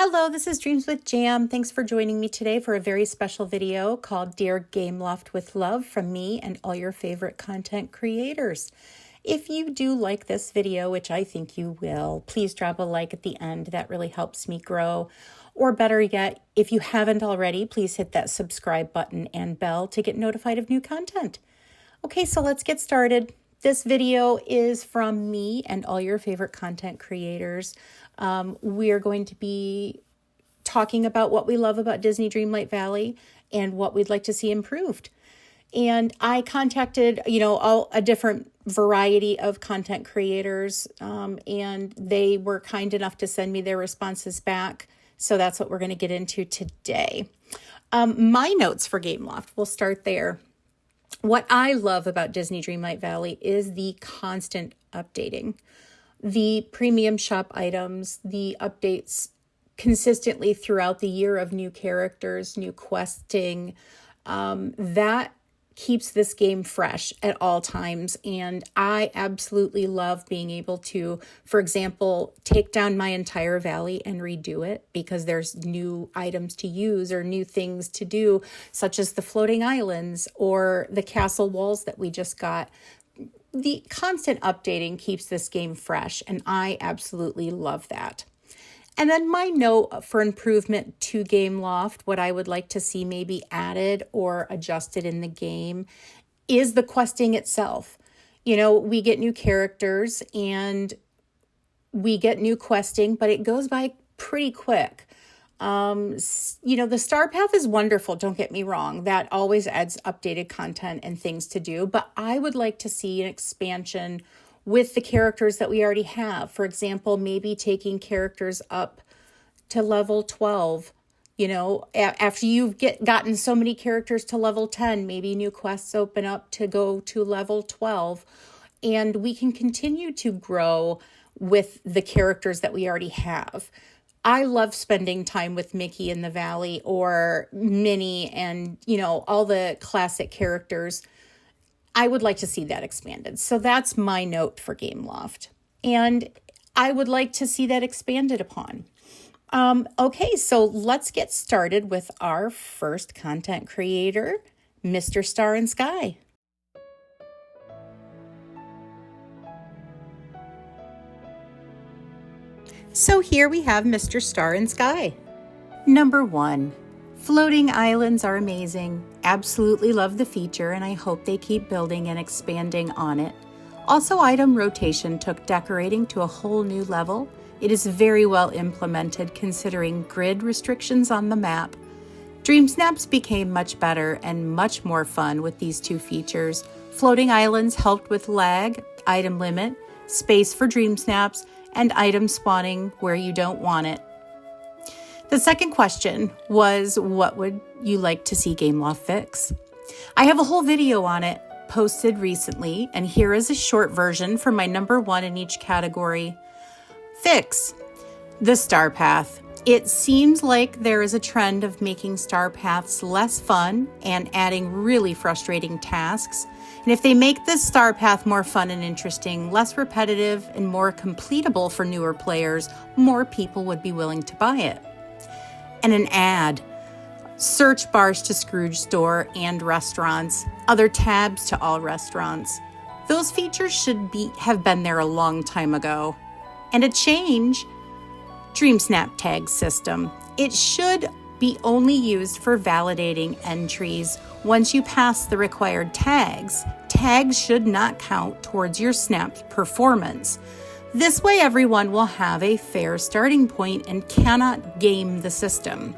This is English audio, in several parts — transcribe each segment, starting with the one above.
Hello, this is Dreams with Jam. Thanks for joining me today for a very special video called Dear Gameloft with Love from me and all your favorite content creators. If you do like this video, which I think you will, please drop a like at the end. That really helps me grow. Or better yet, if you haven't already, please hit that subscribe button and bell to get notified of new content. Okay, so let's get started. This video is from me and all your favorite content creators. We are going to be talking about what we love about Disney Dreamlight Valley and what we'd like to see improved. And I contacted, a different variety of content creators, and they were kind enough to send me their responses back. So that's what we're going to get into today. My notes for Gameloft, we'll start there. What I love about Disney Dreamlight Valley is the constant updating. The premium shop items, the updates consistently throughout the year of new characters, new questing, that keeps this game fresh at all times. And I absolutely love being able to, for example, take down my entire valley and redo it because there's new items to use or new things to do, such as the floating islands or the castle walls that we just got. The constant updating keeps this game fresh, and I absolutely love that. And then my note for improvement to Gameloft, what I would like to see maybe added or adjusted in the game, is the questing itself. We get new characters and we get new questing, but it goes by pretty quick. The Star Path is wonderful, don't get me wrong. That always adds updated content and things to do, but I would like to see an expansion with the characters that we already have. For example, maybe taking characters up to level 12. After you've gotten so many characters to level 10, maybe new quests open up to go to level 12. And we can continue to grow with the characters that we already have. I love spending time with Mickey in the Valley or Minnie and, all the classic characters. I would like to see that expanded. So that's my note for Gameloft. And I would like to see that expanded upon. Okay, so let's get started with our first content creator, MrStarInSky. So here we have MrStarInSky. Number 1. Floating islands are amazing. Absolutely love the feature, and I hope they keep building and expanding on it. Also, item rotation took decorating to a whole new level. It is very well implemented considering grid restrictions on the map. Dream Snaps became much better and much more fun with these two features. Floating islands helped with lag, item limit, space for Dream Snaps, and item spawning where you don't want it. The second question was, what would you like to see Gameloft fix? I have a whole video on it posted recently, and here is a short version for my number 1 in each category. Fix the Star Path. It seems like there is a trend of making Star Paths less fun and adding really frustrating tasks. And if they make this Star Path more fun and interesting, less repetitive, and more completable for newer players, more people would be willing to buy it. And an ad. Search bars to Scrooge store and restaurants. Other tabs to all restaurants. Those features should have been there a long time ago. And a change. Dream Snap tag system. It should be only used for validating entries. Once you pass the required tags, tags should not count towards your Snap's performance. This way everyone will have a fair starting point and cannot game the system.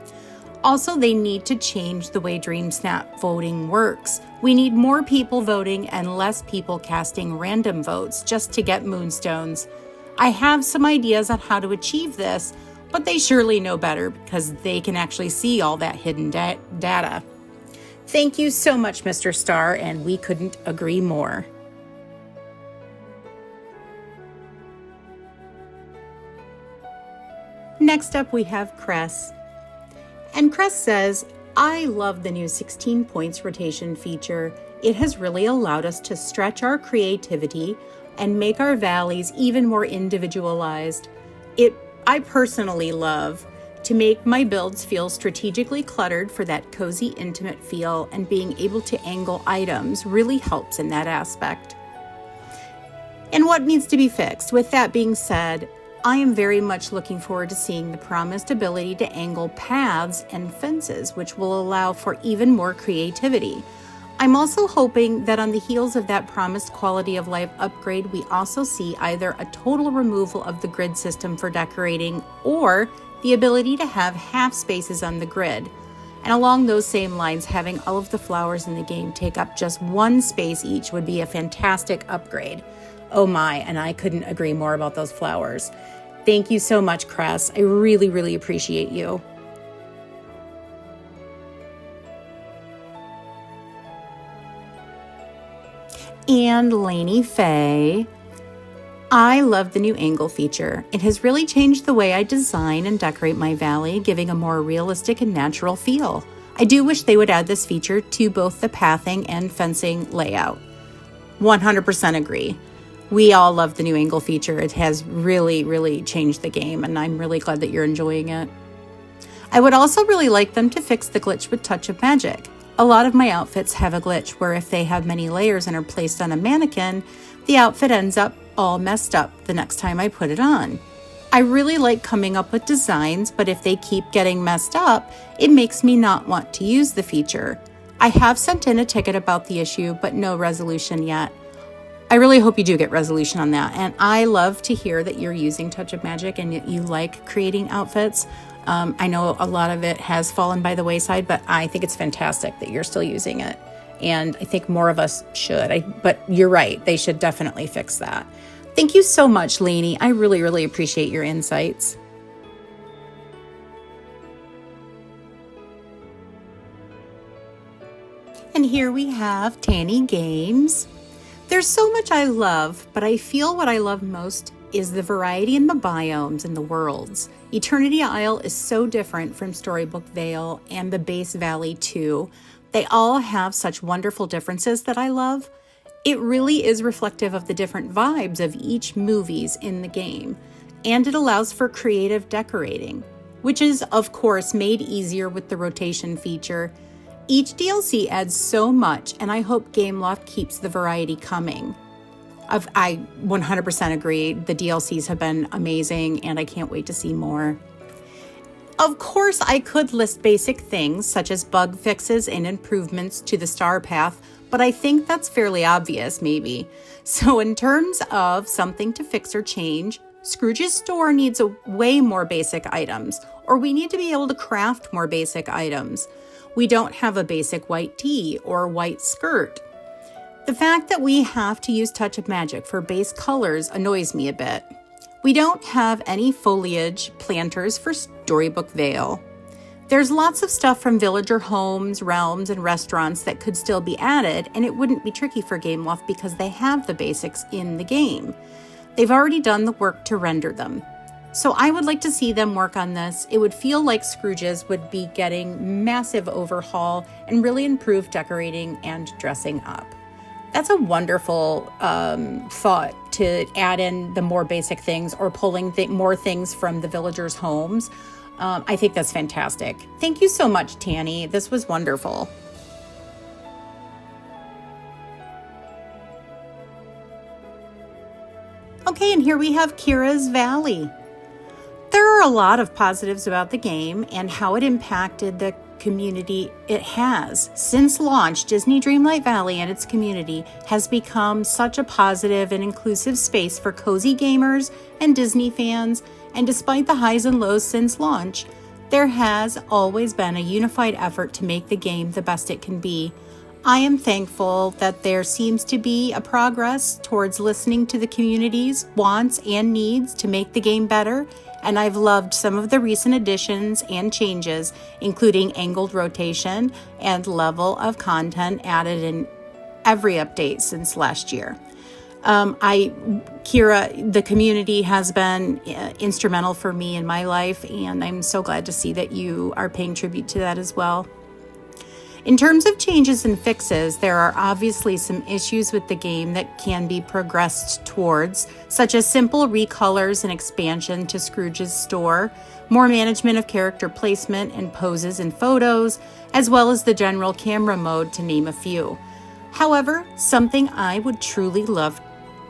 Also, they need to change the way Dream Snap voting works. We need more people voting and less people casting random votes just to get moonstones. I have some ideas on how to achieve this, but they surely know better because they can actually see all that hidden data. Thank you so much, Mr. Star, and we couldn't agree more. Next up, we have Cress. And Cress says, I love the new 16 points rotation feature. It has really allowed us to stretch our creativity and make our valleys even more individualized. I personally love to make my builds feel strategically cluttered for that cozy, intimate feel, and being able to angle items really helps in that aspect. And what needs to be fixed? With that being said, I am very much looking forward to seeing the promised ability to angle paths and fences, which will allow for even more creativity. I'm also hoping that on the heels of that promised quality of life upgrade, we also see either a total removal of the grid system for decorating or the ability to have half spaces on the grid. And along those same lines, having all of the flowers in the game take up just one space each would be a fantastic upgrade. Oh my, and I couldn't agree more about those flowers. Thank you so much, Cress. I really, really appreciate you. And Laynie Fae. I love the new angle feature. It has really changed the way I design and decorate my valley, giving a more realistic and natural feel. I do wish they would add this feature to both the pathing and fencing layout. 100% agree. We all love the new angle feature. It has really, really changed the game, and I'm really glad that you're enjoying it. I would also really like them to fix the glitch with Touch of Magic. A lot of my outfits have a glitch where if they have many layers and are placed on a mannequin, the outfit ends up all messed up the next time I put it on. I really like coming up with designs, but if they keep getting messed up, it makes me not want to use the feature. I have sent in a ticket about the issue, but no resolution yet. I really hope you do get resolution on that. And I love to hear that you're using Touch of Magic and you like creating outfits. I know a lot of it has fallen by the wayside, but I think it's fantastic that you're still using it. And I think more of us should. But you're right. They should definitely fix that. Thank you so much, Laynie. I really, really appreciate your insights. And here we have Tannie Games. There's so much I love, but I feel what I love most is the variety in the biomes and the worlds. Eternity Isle is so different from Storybook Vale and the base valley too. They all have such wonderful differences that I love. It really is reflective of the different vibes of each movies in the game, and it allows for creative decorating, which is of course made easier with the rotation feature. Each DLC adds so much, and I hope Gameloft keeps the variety coming. I 100% agree. The DLCs have been amazing, and I can't wait to see more. Of course, I could list basic things such as bug fixes and improvements to the star path, but I think that's fairly obvious, maybe. So in terms of something to fix or change, Scrooge's store needs way more basic items, or we need to be able to craft more basic items. We don't have a basic white tee or white skirt. The fact that we have to use Touch of Magic for base colors annoys me a bit. We don't have any foliage planters for Storybook Vale. There's lots of stuff from villager homes, realms, and restaurants that could still be added, and it wouldn't be tricky for Gameloft because they have the basics in the game. They've already done the work to render them. So I would like to see them work on this. It would feel like Scrooge's would be getting massive overhaul and really improved decorating and dressing up. That's a wonderful thought to add in the more basic things or pulling more things from the villagers' homes. I think that's fantastic. Thank you so much, Tannie. This was wonderful. Okay, and here we have Kyra's Valley. There are a lot of positives about the game and how it impacted the community it has. Since launch, Disney Dreamlight Valley and its community has become such a positive and inclusive space for cozy gamers and Disney fans, and despite the highs and lows since launch, there has always been a unified effort to make the game the best it can be. I am thankful that there seems to be a progress towards listening to the community's wants and needs to make the game better, and I've loved some of the recent additions and changes, including angled rotation and level of content added in every update since last year. Kyra, the community has been instrumental for me in my life, and I'm so glad to see that you are paying tribute to that as well. In terms of changes and fixes, there are obviously some issues with the game that can be progressed towards, such as simple recolors and expansion to Scrooge's store, more management of character placement and poses and photos, as well as the general camera mode, to name a few. However, something I would truly love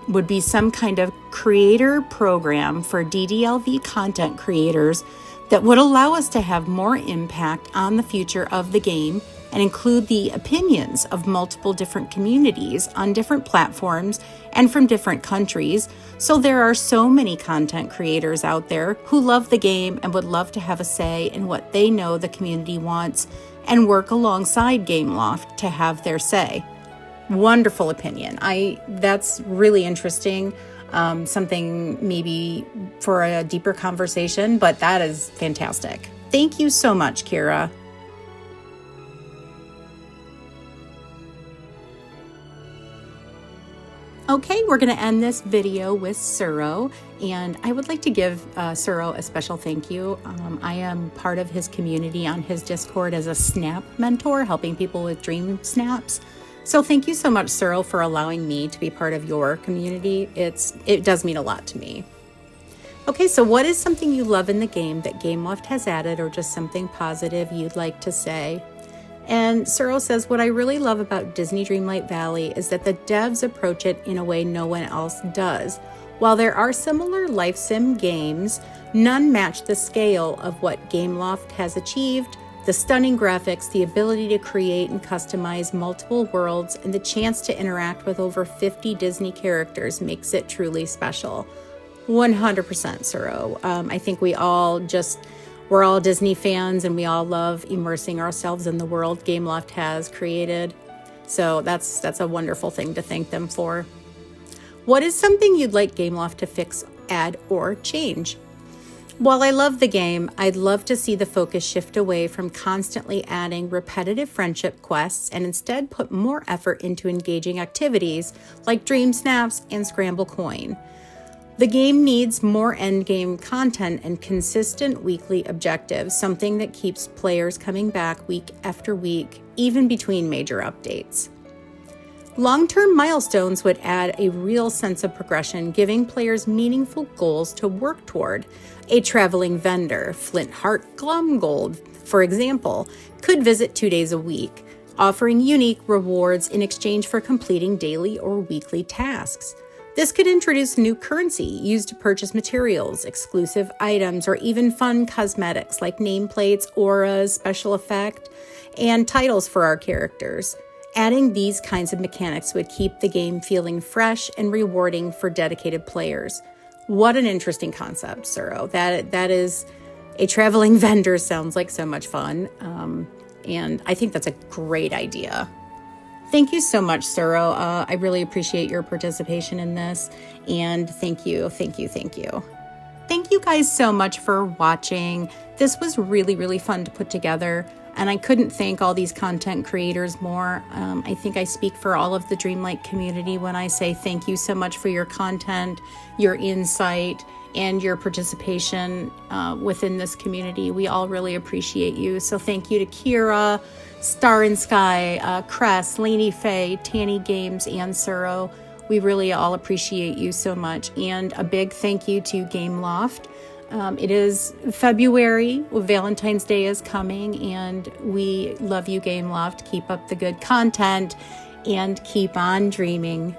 would be some kind of creator program for DDLV content creators that would allow us to have more impact on the future of the game and include the opinions of multiple different communities on different platforms and from different countries. So there are so many content creators out there who love the game and would love to have a say in what they know the community wants and work alongside Gameloft to have their say. Wonderful opinion. That's really interesting. Something maybe for a deeper conversation, but that is fantastic. Thank you so much, Kyra. Okay, we're going to end this video with Serroh, and I would like to give Serroh a special thank you. I am part of his community on his Discord as a snap mentor, helping people with dream snaps. So thank you so much, Serroh, for allowing me to be part of your community. It does mean a lot to me. Okay, so what is something you love in the game that Gameloft has added, or just something positive you'd like to say? And Serroh says, what I really love about Disney Dreamlight Valley is that the devs approach it in a way no one else does. While there are similar life sim games, none match the scale of what Gameloft has achieved. The stunning graphics, the ability to create and customize multiple worlds, and the chance to interact with over 50 Disney characters makes it truly special. 100% Serroh. I think we're all Disney fans, and we all love immersing ourselves in the world Gameloft has created. So that's a wonderful thing to thank them for. What is something you'd like Gameloft to fix, add, or change? While I love the game, I'd love to see the focus shift away from constantly adding repetitive friendship quests and instead put more effort into engaging activities like Dream Snaps and Scramble Coin. The game needs more endgame content and consistent weekly objectives, something that keeps players coming back week after week, even between major updates. Long-term milestones would add a real sense of progression, giving players meaningful goals to work toward. A traveling vendor, Flint Heart Glumgold, for example, could visit 2 days a week, offering unique rewards in exchange for completing daily or weekly tasks. This could introduce new currency used to purchase materials, exclusive items, or even fun cosmetics like nameplates, auras, special effect, and titles for our characters. Adding these kinds of mechanics would keep the game feeling fresh and rewarding for dedicated players. What an interesting concept, Serroh. That is a traveling vendor. Sounds like so much fun. And I think that's a great idea. Thank you so much, Serroh. I really appreciate your participation in this. And thank you. Thank you guys so much for watching. This was really, really fun to put together. And I couldn't thank all these content creators more. I think I speak for all of the Dreamlight community when I say thank you so much for your content, your insight, and your participation within this community. We all really appreciate you. So thank you to Kyra, MrStarInSky, Cress, Laynie Fae, Tannie Games, and Serroh. We really all appreciate you so much. And a big thank you to Gameloft. It is February, Valentine's Day is coming, and we love you, Gameloft. Keep up the good content and keep on dreaming.